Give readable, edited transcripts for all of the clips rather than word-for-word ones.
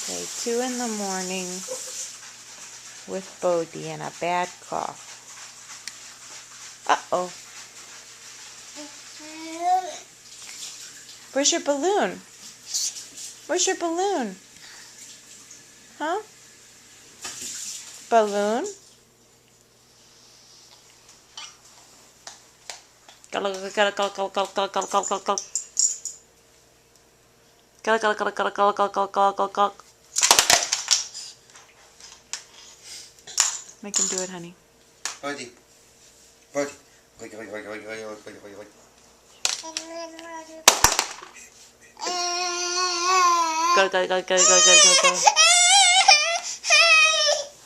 Okay, 2 in the morning with Bodhi and a bad cough. Uh-oh. Where's your balloon? Where's your balloon? Huh? Balloon? Make him do it, honey. Bodhi. Bodhi. Go.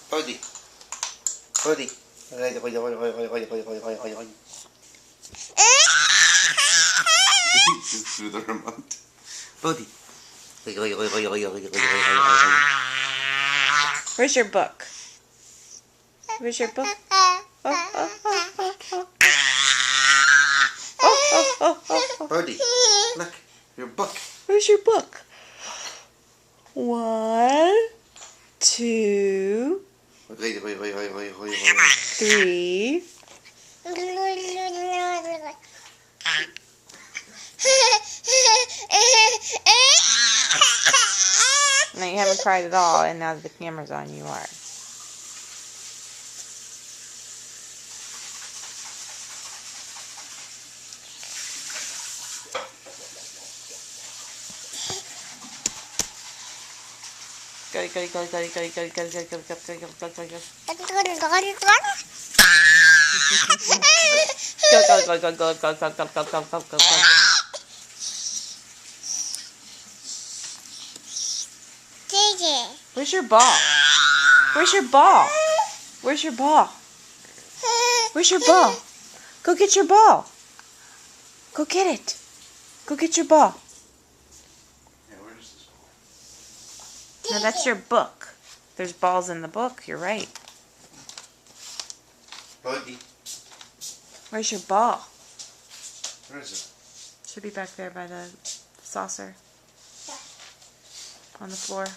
Bodhi. Bodhi. Through the remote. Bodhi. Where's your book? Where's your book? Bodhi, look, your book. Where's your book? 1, 2, 3. No, you haven't cried at all, and now that the camera's on, you are. Go. Where's your ball? Where's your ball? Where's your ball? Where's your ball? Go get your ball. Go get it. Go get your ball. Yeah, where is this ball? No, that's your book. There's balls in the book. You're right. Bodhi, Where's your ball? where is it? Should be back there by the saucer. On the floor. I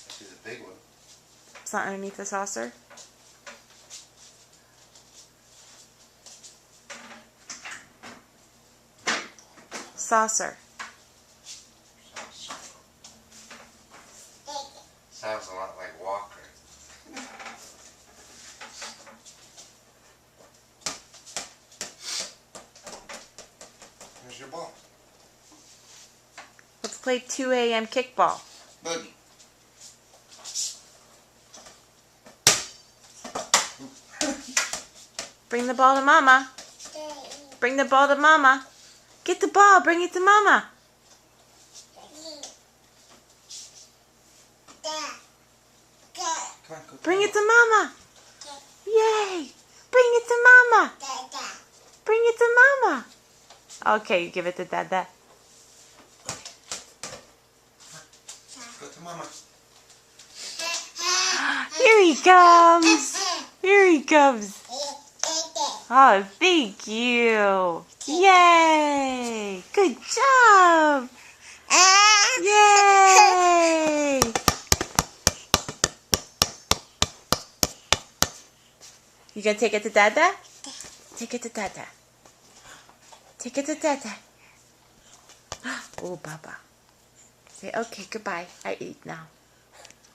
see the big one. It's not underneath the saucer. Saucer. Sounds a lot like Walker. Where's your ball? Let's play 2 a.m. kickball. Bodhi. Bring the ball to Mama. Bring the ball to Mama. Get the ball. Bring it to Mama. Come on, go. Bring it to Mama. Yay. Bring it to Mama. Bring it to Mama. Okay, you give it to Dada. Go to Mama. Here he comes. Here he comes. Oh, thank you. Yay. Good job. Yay. You gonna take it to Dada? Take it to Dada. Take it to Dada. Oh, Baba. Say, okay, goodbye. I eat now.